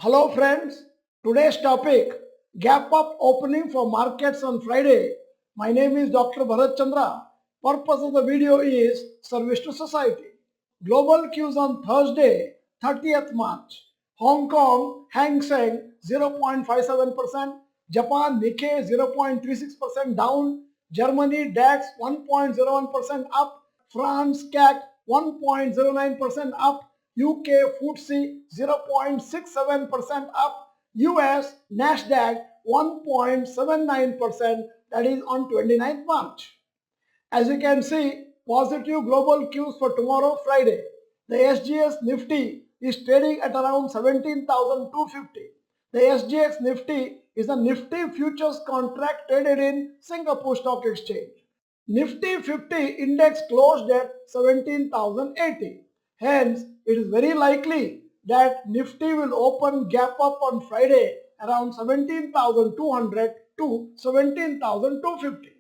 Hello friends, today's topic gap up opening for markets on Friday. My name is Dr. Bharath Chandra. Purpose of the video is service to society. Global cues on Thursday, 30th March. Hong Kong Hang Seng 0.57%, Japan Nikkei 0.36% down, Germany DAX 1.01% up, France CAC 1.09% up, UK FTSE 0.67% up, US Nasdaq 1.79%, that is on 29th March. As you can see, positive global cues for tomorrow Friday. The SGX Nifty is trading at around 17,250. The SGX Nifty is a Nifty futures contract traded in Singapore Stock Exchange. Nifty 50 index closed at 17,080. Hence, it is very likely that Nifty will open gap up on Friday around 17,200 to 17,250.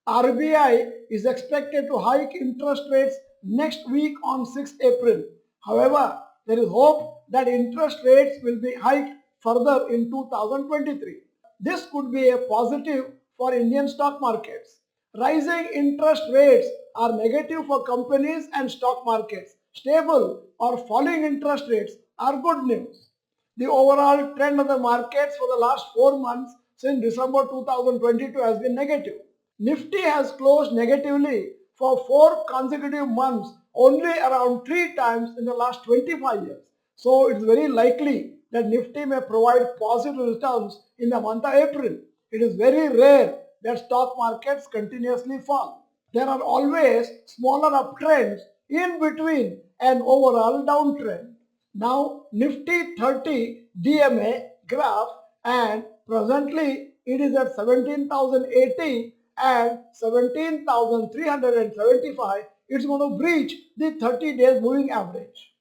RBI is expected to hike interest rates next week on 6th April. However, there is hope that interest rates will be hiked further in 2023. This could be a positive for Indian stock markets. Rising interest rates are negative for companies and stock markets. Stable or falling interest rates are good news. The overall trend of the markets for the last 4 months since December 2022 has been negative. Nifty has closed negatively for 4 consecutive months only around 3 times in the last 25 years. So it's very likely that Nifty may provide positive returns in the month of April. It is very rare that stock markets continuously fall. There are always smaller uptrends in between an overall downtrend. Now Nifty 30 DMA graph, and presently it is at 17,080 and 17,375. It's going to breach the 30 days moving average.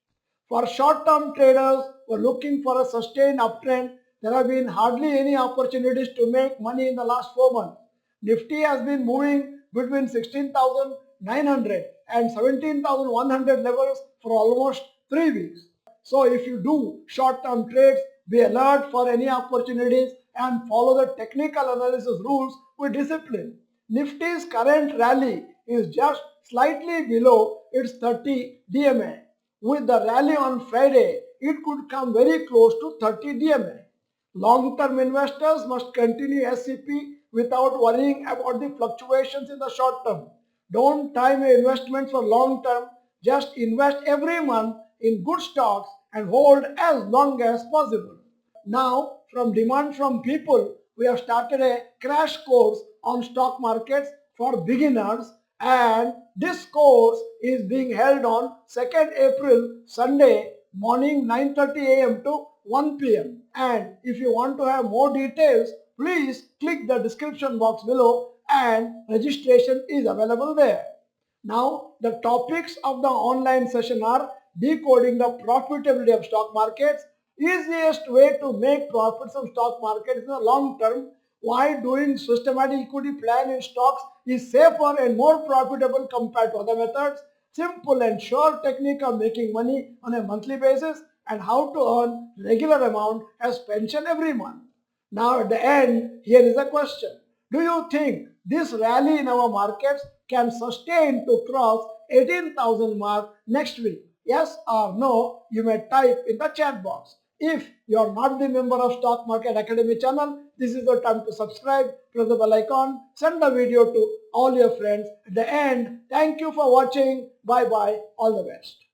For short-term traders who are looking for a sustained uptrend, there have been hardly any opportunities to make money in the last 4 months. Nifty has been moving between 16,900 and 17,100 levels for almost 3 weeks. So if you do short-term trades, be alert for any opportunities and follow the technical analysis rules with discipline. Nifty's current rally is just slightly below its 30 DMA. With the rally on Friday, it could come very close to 30 DMA. Long-term investors must continue SCP without worrying about the fluctuations in the short term. Don't time your investments for long term. Just invest every month in good stocks and hold as long as possible. Now, from demand from people, we have started a crash course on stock markets for beginners, and this course is being held on 2nd April Sunday morning 9:30 a.m. to 1 p.m. And if you want to have more details, please click the description box below and registration is available there. Now, the topics of the online session are decoding the profitability of stock markets, easiest way to make profits from stock markets in the long term, why doing systematic equity plan in stocks is safer and more profitable compared to other methods, simple and sure technique of making money on a monthly basis, and how to earn regular amount as pension every month. Now at the end, here is a question. Do you think this rally in our markets can sustain to cross 18,000 mark next week? Yes or no, you may type in the chat box. If you are not the member of Stock Market Academy channel, this is the time to subscribe, press the bell icon, send the video to all your friends. At the end, thank you for watching. Bye bye, all the best.